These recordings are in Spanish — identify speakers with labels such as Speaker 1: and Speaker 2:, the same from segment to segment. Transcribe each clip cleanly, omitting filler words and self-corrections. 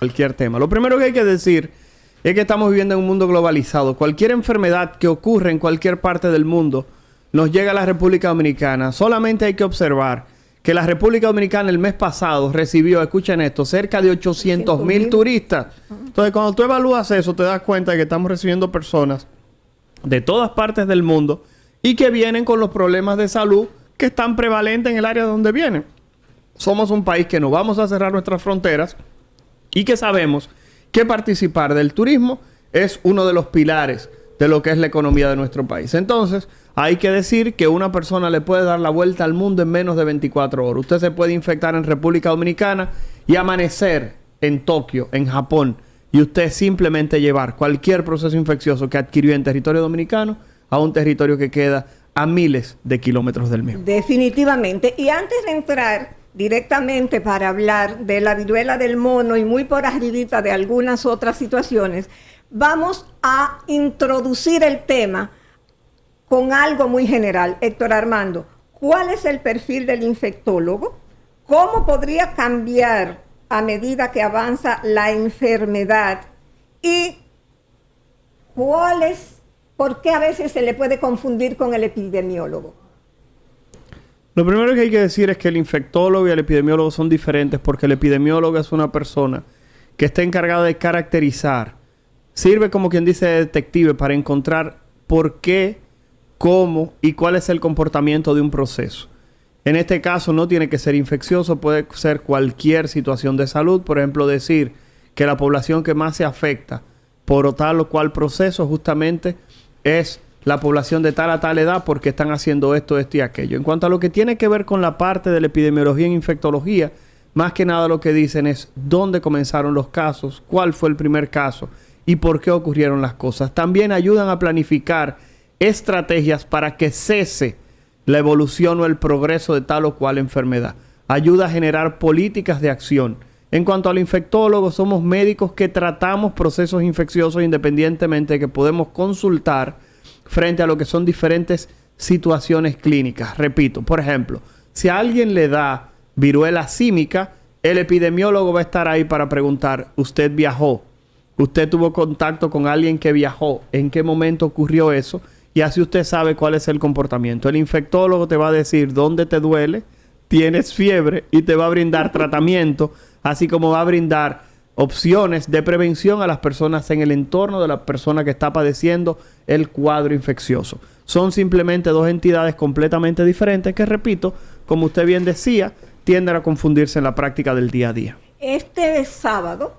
Speaker 1: cualquier tema. Lo primero que hay que decir es que estamos viviendo en un mundo globalizado. Cualquier enfermedad que ocurre en cualquier parte del mundo nos llega a la República Dominicana. Solamente hay que observar que la República Dominicana el mes pasado recibió, escuchen esto, cerca de 800,000 turistas. Entonces, cuando tú evalúas eso, te das cuenta de que estamos recibiendo personas de todas partes del mundo y que vienen con los problemas de salud que están prevalentes en el área donde vienen. Somos un país que no vamos a cerrar nuestras fronteras y que sabemos que participar del turismo es uno de los pilares de lo que es la economía de nuestro país. Entonces, hay que decir que una persona le puede dar la vuelta al mundo en menos de 24 horas. Usted se puede infectar en República Dominicana y amanecer en Tokio, en Japón, y usted simplemente llevar cualquier proceso infeccioso que adquirió en territorio dominicano a un territorio que queda a miles de kilómetros del mismo.
Speaker 2: Definitivamente. Y antes de entrar directamente para hablar de la viruela del mono y muy por arribita de algunas otras situaciones, vamos a introducir el tema con algo muy general. Héctor Armando, ¿cuál es el perfil del infectólogo? ¿Cómo podría cambiar a medida que avanza la enfermedad? ¿Y por qué a veces se le puede confundir con el epidemiólogo?
Speaker 1: Lo primero que hay que decir es que el infectólogo y el epidemiólogo son diferentes, porque el epidemiólogo es una persona que está encargada de caracterizar, sirve como quien dice detective para encontrar por qué, cómo y cuál es el comportamiento de un proceso. En este caso no tiene que ser infeccioso, puede ser cualquier situación de salud. Por ejemplo, decir que la población que más se afecta por tal o cual proceso justamente es la población de tal a tal edad porque están haciendo esto, esto y aquello. En cuanto a lo que tiene que ver con la parte de la epidemiología e infectología, más que nada lo que dicen es dónde comenzaron los casos, cuál fue el primer caso y por qué ocurrieron las cosas. También ayudan a planificar estrategias para que cese la evolución o el progreso de tal o cual enfermedad. Ayuda a generar políticas de acción. En cuanto al infectólogo, somos médicos que tratamos procesos infecciosos independientemente de que podemos consultar frente a lo que son diferentes situaciones clínicas. Repito, por ejemplo, si a alguien le da viruela símica, el epidemiólogo va a estar ahí para preguntar, ¿usted viajó? ¿Usted tuvo contacto con alguien que viajó? ¿En qué momento ocurrió eso? Y así usted sabe cuál es el comportamiento. El infectólogo te va a decir dónde te duele, tienes fiebre y te va a brindar tratamiento, así como va a brindar opciones de prevención a las personas en el entorno de la persona que está padeciendo el cuadro infeccioso. Son simplemente dos entidades completamente diferentes que, repito, como usted bien decía, tienden a confundirse en la práctica del día a día.
Speaker 2: Este sábado,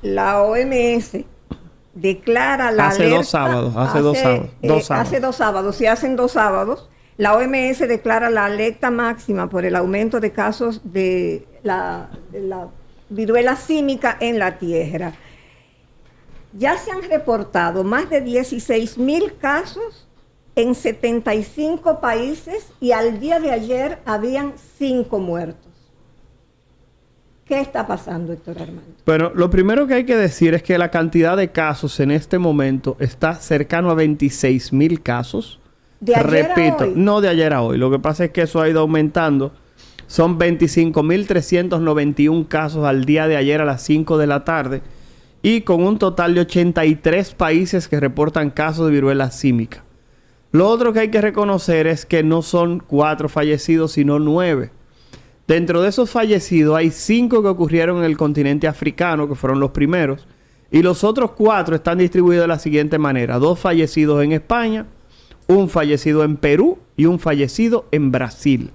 Speaker 2: la OMS declara la
Speaker 1: hace
Speaker 2: alerta...
Speaker 1: dos sábados.
Speaker 2: Se hacen 2 sábados. La OMS declara la alerta máxima por el aumento de casos de la viruela símica en la tierra. Ya se han reportado más de 16,000 casos en 75 países y al día de ayer habían 5 muertos. ¿Qué está pasando, Héctor Armando?
Speaker 1: Bueno, lo primero que hay que decir es que la cantidad de casos en este momento está cercano a 26,000 casos.
Speaker 2: ¿De ayer
Speaker 1: Repito,
Speaker 2: a hoy?
Speaker 1: no de ayer a hoy. Lo que pasa es que eso ha ido aumentando. Son 25,391 casos al día de ayer a las 5 de la tarde. Y con un total de 83 países que reportan casos de viruela símica. Lo otro que hay que reconocer es que no son 4 fallecidos, sino 9. Dentro de esos fallecidos hay 5 que ocurrieron en el continente africano, que fueron los primeros. Y los otros 4 están distribuidos de la siguiente manera. 2 fallecidos en España, 1 fallecido en Perú y 1 fallecido en Brasil.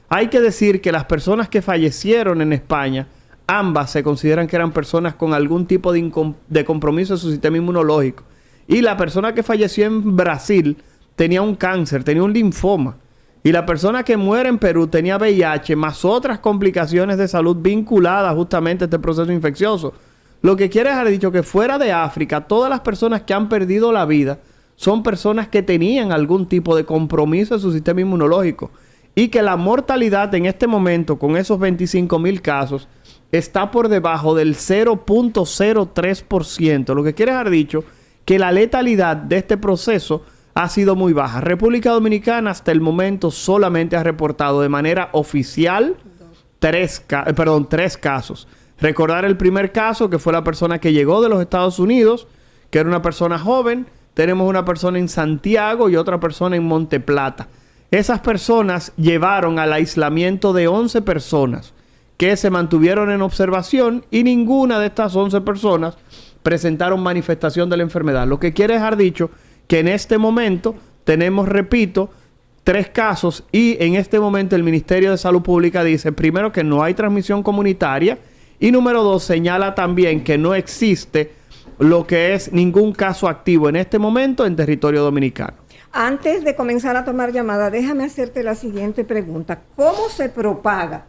Speaker 1: Hay que decir que las personas que fallecieron en España, ambas se consideran que eran personas con algún tipo de compromiso de su sistema inmunológico. Y la persona que falleció en Brasil tenía un cáncer, tenía un linfoma. Y la persona que muere en Perú tenía VIH más otras complicaciones de salud vinculadas justamente a este proceso infeccioso. Lo que quiere dejar dicho que fuera de África, todas las personas que han perdido la vida son personas que tenían algún tipo de compromiso de su sistema inmunológico. Y que la mortalidad en este momento, con esos 25,000 casos, está por debajo del 0.03%. Lo que quiere dejar dicho que la letalidad de este proceso ha sido muy baja. República Dominicana hasta el momento solamente ha reportado de manera oficial 3 casos. Recordar el primer caso, que fue la persona que llegó de los Estados Unidos, que era una persona joven. Tenemos una persona en Santiago y otra persona en Monte Plata. Esas personas llevaron al aislamiento de 11 personas que se mantuvieron en observación y ninguna de estas 11 personas presentaron manifestación de la enfermedad. Lo que quiere dejar dicho que en este momento tenemos, repito, 3 casos y en este momento el Ministerio de Salud Pública dice, primero, que no hay transmisión comunitaria y número 2, señala también que no existe lo que es ningún caso activo en este momento en territorio dominicano.
Speaker 2: Antes de comenzar a tomar llamada, déjame hacerte la siguiente pregunta. ¿Cómo se propaga?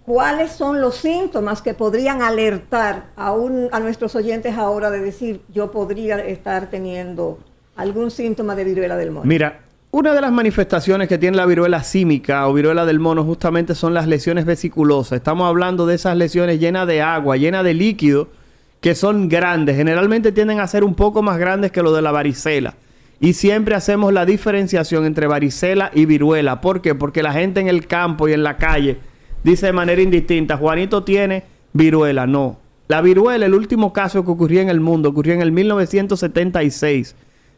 Speaker 2: ¿Cuáles son los síntomas que podrían alertar a nuestros oyentes ahora de decir, yo podría estar teniendo algún síntoma de viruela del mono?
Speaker 1: Mira, una de las manifestaciones que tiene la viruela símica o viruela del mono justamente son las lesiones vesiculosas. Estamos hablando de esas lesiones llenas de agua, llenas de líquido, que son grandes. Generalmente tienden a ser un poco más grandes que lo de la varicela. Y siempre hacemos la diferenciación entre varicela y viruela. ¿Por qué? Porque la gente en el campo y en la calle dice de manera indistinta, Juanito tiene viruela. No. La viruela, el último caso que ocurrió en el mundo, ocurrió en el 1976.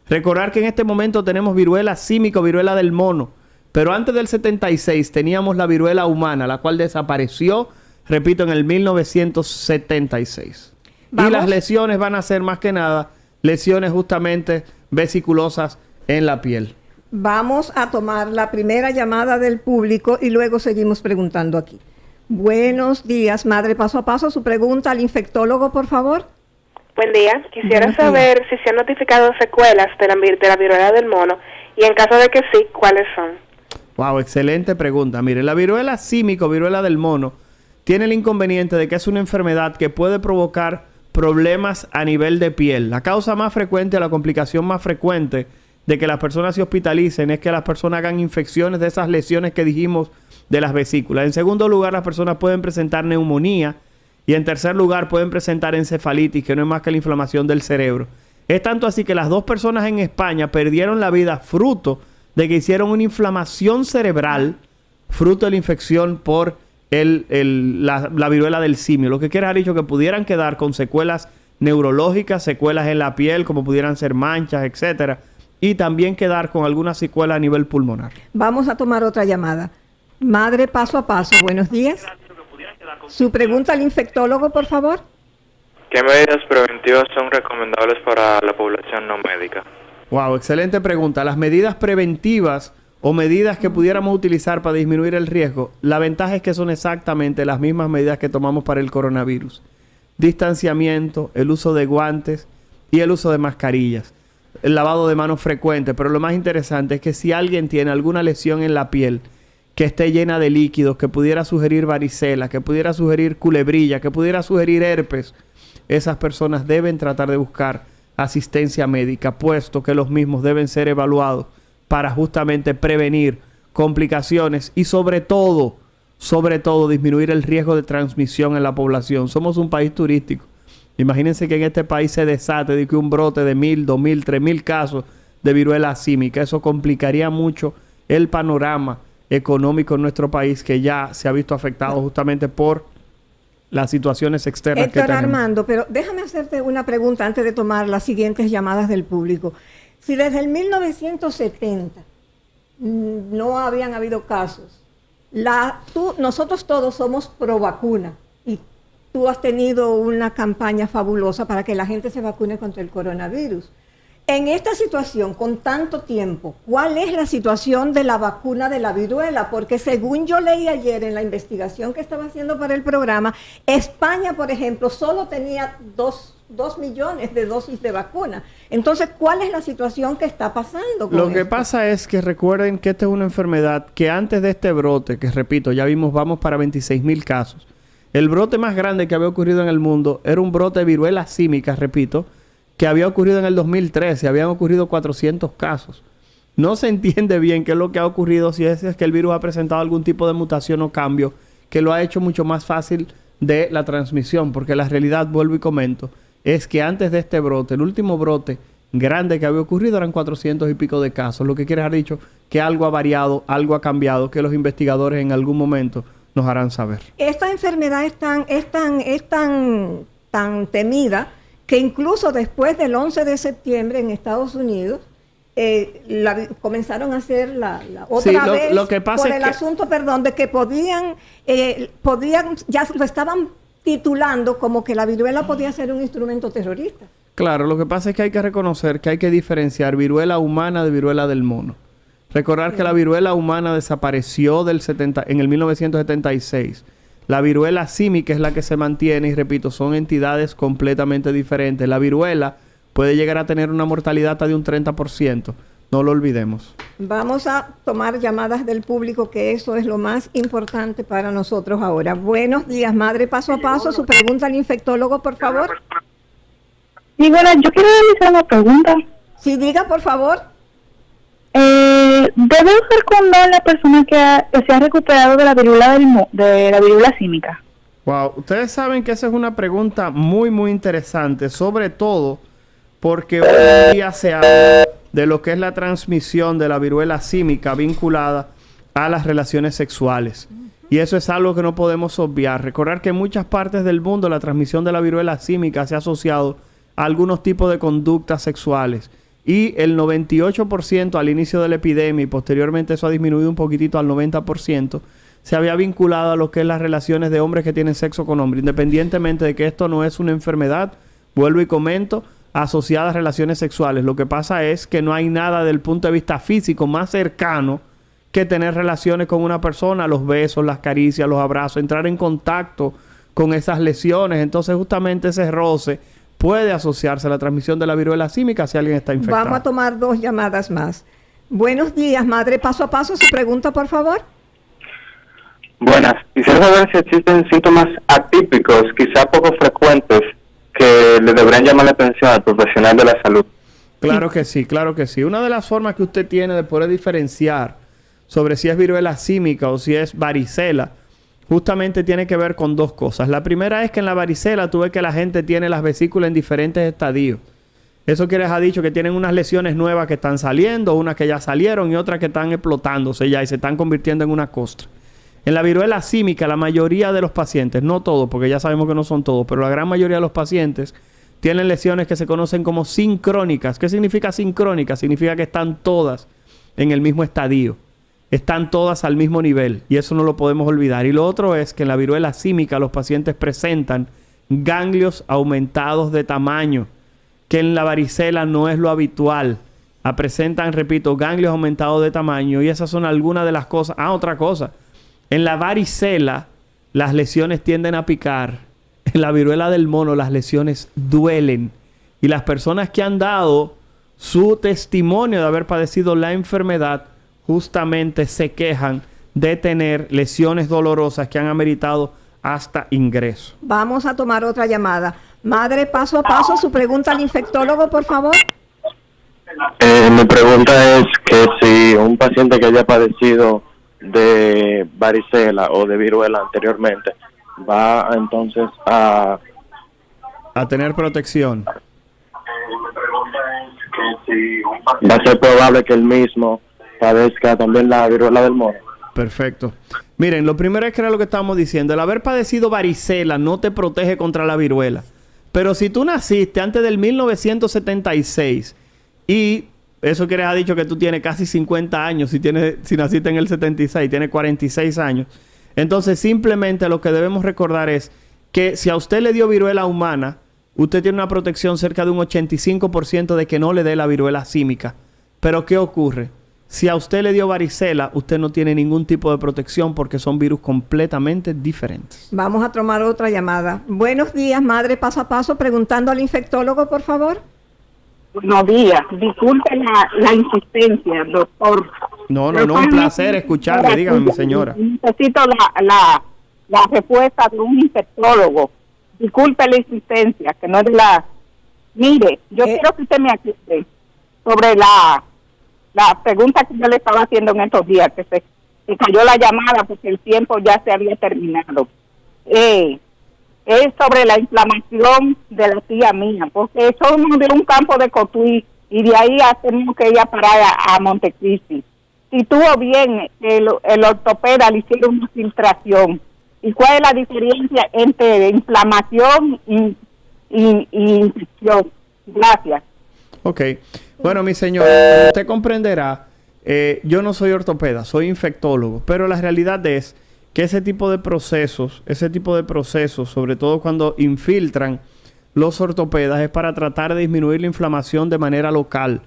Speaker 1: Recordar que en este momento tenemos viruela símica o viruela del mono. Pero antes del 76 teníamos la viruela humana, la cual desapareció, repito, en el 1976. ¿Vamos? Y las lesiones van a ser más que nada lesiones justamente vesiculosas en la piel.
Speaker 2: Vamos a tomar la primera llamada del público y luego seguimos preguntando aquí. Buenos días, Madre Paso a Paso. Su pregunta al infectólogo, por favor.
Speaker 3: Buen día. Quisiera saber si se han notificado secuelas de la viruela del mono y en caso de que sí, ¿cuáles son?
Speaker 1: Wow, excelente pregunta. Mire, la viruela símica o viruela del mono tiene el inconveniente de que es una enfermedad que puede provocar problemas a nivel de piel. La causa más frecuente, la complicación más frecuente de que las personas se hospitalicen es que las personas hagan infecciones de esas lesiones que dijimos de las vesículas. En segundo lugar, las personas pueden presentar neumonía y en tercer lugar pueden presentar encefalitis, que no es más que la inflamación del cerebro. Es tanto así que las 2 personas en España perdieron la vida fruto de que hicieron una inflamación cerebral fruto de la infección por la viruela del simio. Lo que quiere haber dicho que pudieran quedar con secuelas neurológicas, secuelas en la piel, como pudieran ser manchas, etcétera, y también quedar con alguna secuela a nivel pulmonar.
Speaker 2: Vamos a tomar otra llamada. Madre Paso a Paso, buenos días. Su pregunta al infectólogo, por favor.
Speaker 4: ¿Qué medidas preventivas son recomendables para la población no médica?
Speaker 1: Wow, excelente pregunta. Las medidas preventivas o medidas que pudiéramos utilizar para disminuir el riesgo, la ventaja es que son exactamente las mismas medidas que tomamos para el coronavirus. Distanciamiento, el uso de guantes y el uso de mascarillas. El lavado de manos frecuente, pero lo más interesante es que si alguien tiene alguna lesión en la piel que esté llena de líquidos, que pudiera sugerir varicela, que pudiera sugerir culebrilla, que pudiera sugerir herpes, esas personas deben tratar de buscar asistencia médica, puesto que los mismos deben ser evaluados para justamente prevenir complicaciones y sobre todo disminuir el riesgo de transmisión en la población. Somos un país turístico. Imagínense que en este país se desate de que un brote de 1,000, 2,000, 3,000 casos de viruela símica. Eso complicaría mucho el panorama económico en nuestro país, que ya se ha visto afectado justamente por las situaciones externas que tenemos.
Speaker 2: Armando, pero déjame hacerte una pregunta antes de tomar las siguientes llamadas del público. Si desde el 1970 no habían habido casos, nosotros todos somos pro vacuna y tú has tenido una campaña fabulosa para que la gente se vacune contra el coronavirus. En esta situación, con tanto tiempo, ¿cuál es la situación de la vacuna de la viruela? Porque según yo leí ayer en la investigación que estaba haciendo para el programa, España, por ejemplo, solo tenía 2 millones de dosis de vacuna. Entonces, ¿cuál es la situación que está pasando con
Speaker 1: Lo que pasa es que recuerden que esta es una enfermedad que antes de este brote, que repito, ya vimos, vamos para 26,000 casos. El brote más grande que había ocurrido en el mundo era un brote de viruela símica, repito, que había ocurrido en el 2013. Habían ocurrido 400 casos. No se entiende bien qué es lo que ha ocurrido, si es que el virus ha presentado algún tipo de mutación o cambio que lo ha hecho mucho más fácil de la transmisión, porque la realidad, vuelvo y comento, es que antes de este brote, el último brote grande que había ocurrido eran 400 y pico de casos, lo que quiere haber dicho que algo ha variado, algo ha cambiado, que los investigadores en algún momento nos harán saber.
Speaker 2: Esta enfermedad es tan temida que incluso después del 11 de septiembre en Estados Unidos comenzaron a hacer la otra vez
Speaker 1: lo que pasa
Speaker 2: por
Speaker 1: es
Speaker 2: el
Speaker 1: que,
Speaker 2: asunto, de que podían, ya lo estaban titulando como que la viruela podía ser un instrumento terrorista.
Speaker 1: Claro, lo que pasa es que hay que reconocer que hay que diferenciar viruela humana de viruela del mono. Recordar que la viruela humana desapareció en el 1976. La viruela símica es la que se mantiene y, repito, son entidades completamente diferentes. La viruela puede llegar a tener una mortalidad hasta de un 30%. No lo olvidemos.
Speaker 2: Vamos a tomar llamadas del público, que eso es lo más importante para nosotros ahora. Buenos días, madre paso a paso. Su pregunta al infectólogo, por favor.
Speaker 5: Sí, bueno, yo quiero realizar una pregunta.
Speaker 2: Sí, diga, por favor.
Speaker 5: ¿Debe ser condón la persona que se ha recuperado de la viruela de la viruela símica?
Speaker 1: Wow, ustedes saben que esa es una pregunta muy, muy interesante, sobre todo porque hoy en día se habla de lo que es la transmisión de la viruela símica vinculada a las relaciones sexuales. Y eso es algo que no podemos obviar. Recordar que en muchas partes del mundo la transmisión de la viruela símica se ha asociado a algunos tipos de conductas sexuales. Y el 98% al inicio de la epidemia, y posteriormente eso ha disminuido un poquitito al 90%, se había vinculado a lo que es las relaciones de hombres que tienen sexo con hombres, independientemente de que esto no es una enfermedad, vuelvo y comento, asociada a relaciones sexuales. Lo que pasa es que no hay nada desde el punto de vista físico más cercano que tener relaciones con una persona, los besos, las caricias, los abrazos, entrar en contacto con esas lesiones. Entonces justamente ese roce puede asociarse a la transmisión de la viruela símica si alguien está infectado.
Speaker 2: Vamos a tomar 2 llamadas más. Buenos días, madre paso a paso. Su pregunta, por favor.
Speaker 6: Buenas. Quisiera saber si existen síntomas atípicos, quizá poco frecuentes, que le deberían llamar la atención al profesional de la salud.
Speaker 1: Claro que sí, claro que sí. Una de las formas que usted tiene de poder diferenciar sobre si es viruela símica o si es varicela, justamente tiene que ver con 2 cosas. La primera es que en la varicela tú ves que la gente tiene las vesículas en diferentes estadios. Eso quiere decir, ha dicho que tienen unas lesiones nuevas que están saliendo, unas que ya salieron y otras que están explotándose ya y se están convirtiendo en una costra. En la viruela símica, la mayoría de los pacientes, no todos, porque ya sabemos que no son todos, pero la gran mayoría de los pacientes tienen lesiones que se conocen como sincrónicas. ¿Qué significa sincrónica? Significa que están todas en el mismo estadio. Están todas al mismo nivel y eso no lo podemos olvidar. Y lo otro es que en la viruela símica los pacientes presentan ganglios aumentados de tamaño, que en la varicela no es lo habitual. Presentan, repito, ganglios aumentados de tamaño y esas son algunas de las cosas. Otra cosa. En la varicela las lesiones tienden a picar. En la viruela del mono las lesiones duelen. Y las personas que han dado su testimonio de haber padecido la enfermedad justamente se quejan de tener lesiones dolorosas que han ameritado hasta ingreso.
Speaker 2: Vamos a tomar otra llamada. Madre, paso a paso, su pregunta al infectólogo, por favor.
Speaker 6: Mi pregunta es que si un paciente que haya padecido de varicela o de viruela anteriormente va entonces a
Speaker 1: tener protección.
Speaker 6: Va a ser probable que el mismo padezca también la viruela del mono.
Speaker 1: Perfecto. Miren, lo primero es que era lo que estábamos diciendo. El haber padecido varicela no te protege contra la viruela. Pero si tú naciste antes del 1976 y eso quiere haber dicho que tú tienes casi 50 años, si naciste en el 76, tienes 46 años. Entonces simplemente lo que debemos recordar es que si a usted le dio viruela humana, usted tiene una protección cerca de un 85% de que no le dé la viruela símica. Pero ¿qué ocurre? Si a usted le dio varicela, usted no tiene ningún tipo de protección porque son virus completamente diferentes.
Speaker 2: Vamos a tomar otra llamada. Buenos días, madre paso a paso, preguntando al infectólogo, por favor.
Speaker 5: Buenos días. Disculpe la insistencia, doctor.
Speaker 1: No, un placer escucharle. Dígame, mi señora.
Speaker 5: Necesito la respuesta de un infectólogo. Disculpe la insistencia, que no es de la... Mire, yo quiero que usted me aclare sobre la pregunta que yo le estaba haciendo en estos días, que se cayó la llamada porque el tiempo ya se había terminado. Es sobre la inflamación de la tía mía, porque somos de un campo de Cotuí y de ahí tenemos que ir a parar a Montecristi. si tuvo bien el ortopeda, le hicieron una filtración. ¿Y cuál es la diferencia entre inflamación y infección? Gracias.
Speaker 1: Ok. Bueno, mi señor, usted comprenderá, yo no soy ortopeda, soy infectólogo, pero la realidad es que ese tipo de procesos, sobre todo cuando infiltran los ortopedas, es para tratar de disminuir la inflamación de manera local.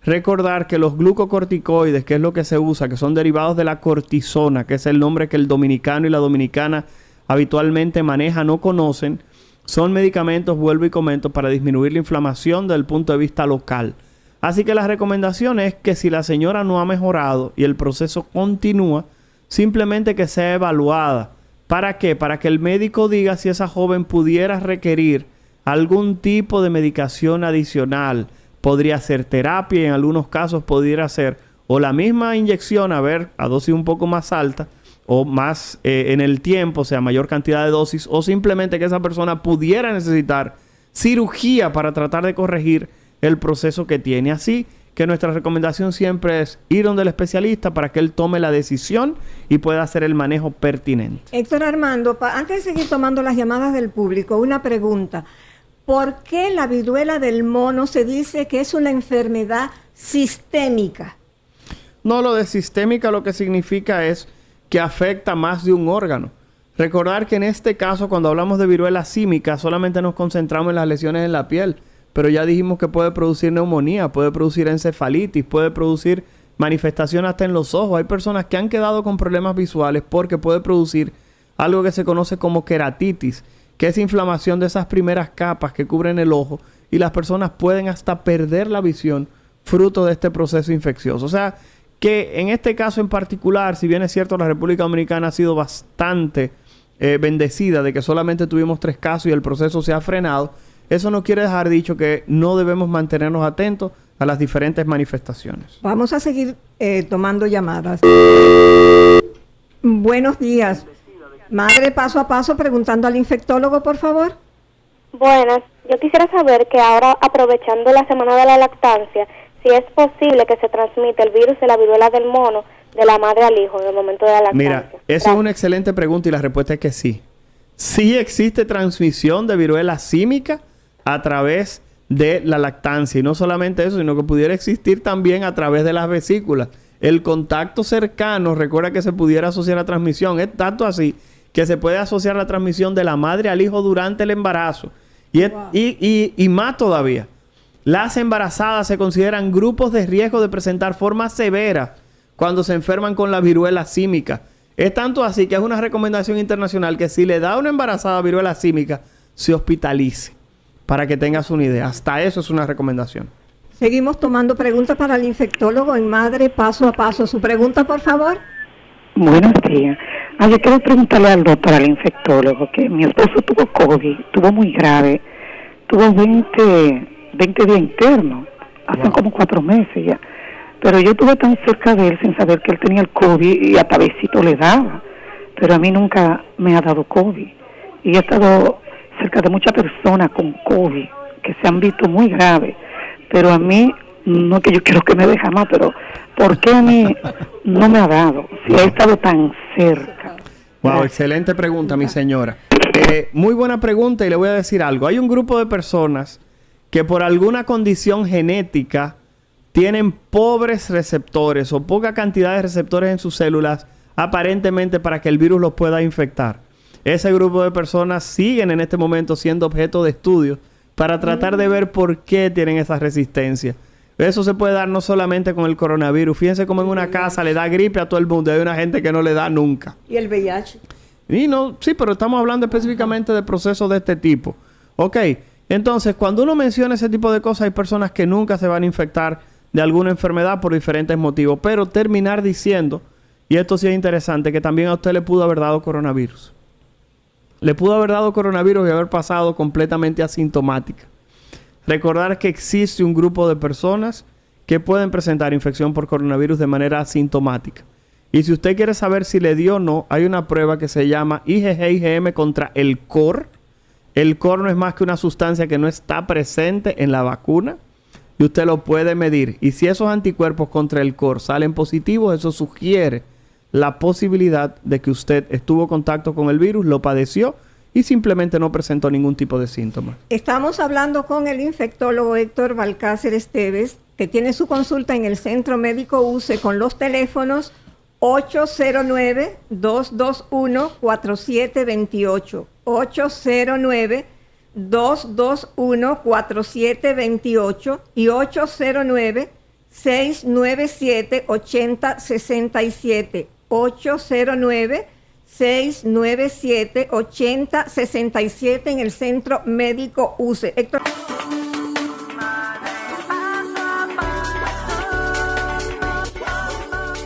Speaker 1: Recordar que los glucocorticoides, que es lo que se usa, que son derivados de la cortisona, que es el nombre que el dominicano y la dominicana habitualmente manejan o conocen, son medicamentos, vuelvo y comento, para disminuir la inflamación desde el punto de vista local. Así que la recomendación es que si la señora no ha mejorado y el proceso continúa, simplemente que sea evaluada. ¿Para qué? Para que el médico diga si esa joven pudiera requerir algún tipo de medicación adicional. Podría ser terapia, en algunos casos pudiera ser o la misma inyección, a dosis un poco más alta o más en el tiempo, o sea, mayor cantidad de dosis, o simplemente que esa persona pudiera necesitar cirugía para tratar de corregir el proceso que tiene. Así que nuestra recomendación siempre es ir donde el especialista para que él tome la decisión y pueda hacer el manejo pertinente.
Speaker 2: Héctor Armando, antes de seguir tomando las llamadas del público, una pregunta. ¿Por qué la viruela del mono se dice que es una enfermedad sistémica?
Speaker 1: No, lo de sistémica lo que significa es que afecta más de un órgano. Recordar que en este caso, cuando hablamos de viruela símica, solamente nos concentramos en las lesiones en la piel, pero ya dijimos que puede producir neumonía, puede producir encefalitis, puede producir manifestación hasta en los ojos. Hay personas que han quedado con problemas visuales porque puede producir algo que se conoce como queratitis, que es inflamación de esas primeras capas que cubren el ojo, y las personas pueden hasta perder la visión fruto de este proceso infeccioso. O sea, que en este caso en particular, si bien es cierto, la República Dominicana ha sido bastante bendecida de que solamente tuvimos 3 casos y el proceso se ha frenado, eso no quiere dejar dicho que no debemos mantenernos atentos a las diferentes manifestaciones.
Speaker 2: Vamos a seguir tomando llamadas. Buenos días. Madre, paso a paso, preguntando al infectólogo, por favor.
Speaker 7: Buenas, yo quisiera saber que ahora, aprovechando la semana de la lactancia, si es posible que se transmita el virus de la viruela del mono de la madre al hijo en el momento de la lactancia.
Speaker 1: Mira, esa es una excelente pregunta y la respuesta es que sí. Sí existe transmisión de viruela símica a través de la lactancia. Y no solamente eso, sino que pudiera existir también a través de las vesículas. El contacto cercano, recuerda que se pudiera asociar a transmisión. Es tanto así que se puede asociar la transmisión de la madre al hijo durante el embarazo. Y más todavía, las embarazadas se consideran grupos de riesgo de presentar formas severas cuando se enferman con la viruela símica. Es tanto así que es una recomendación internacional que si le da a una embarazada viruela símica, se hospitalice, para que tengas una idea. Hasta eso es una recomendación.
Speaker 2: Seguimos tomando preguntas para el infectólogo en Madre Paso a Paso. Su pregunta, por favor.
Speaker 8: Buenos días. Yo quiero preguntarle al doctor, al infectólogo, que mi esposo tuvo COVID, tuvo muy grave, tuvo 20 días internos, hace como 4 meses ya. Pero yo estuve tan cerca de él sin saber que él tenía el COVID y hasta besito le daba. Pero a mí nunca me ha dado COVID. Y he estado cerca de muchas personas con COVID que se han visto muy graves. Pero a mí, no es que yo quiero que me deje más, pero ¿por qué a mí no me ha dado? Si he estado tan cerca.
Speaker 1: Wow, excelente pregunta, mi señora. Muy buena pregunta y le voy a decir algo. Hay un grupo de personas que por alguna condición genética tienen pobres receptores o poca cantidad de receptores en sus células, aparentemente para que el virus los pueda infectar. Ese grupo de personas siguen en este momento siendo objeto de estudio para tratar de ver por qué tienen esa resistencia. Eso se puede dar no solamente con el coronavirus. Fíjense cómo en una casa le da gripe a todo el mundo y hay una gente que no le da nunca.
Speaker 2: ¿Y el VIH?
Speaker 1: Y no, sí, pero estamos hablando específicamente de procesos de este tipo. Ok, entonces cuando uno menciona ese tipo de cosas, hay personas que nunca se van a infectar de alguna enfermedad por diferentes motivos. Pero terminar diciendo, y esto sí es interesante, que también a usted le pudo haber dado coronavirus. Le pudo haber dado coronavirus y haber pasado completamente asintomática. Recordar que existe un grupo de personas que pueden presentar infección por coronavirus de manera asintomática. Y si usted quiere saber si le dio o no, hay una prueba que se llama IgG-IgM contra el COR. El COR no es más que una sustancia que no está presente en la vacuna. y usted lo puede medir. Y si esos anticuerpos contra el COR salen positivos, eso sugiere la posibilidad de que usted estuvo en contacto con el virus, lo padeció y simplemente no presentó ningún tipo de síntomas.
Speaker 2: Estamos hablando con el infectólogo Héctor Balcácer Esteves, que tiene su consulta en el Centro Médico UCE con los teléfonos 809-221-4728, 809-221-4728 y 809-697-8067, 809-697-8067 en el Centro Médico UCE. Héctor.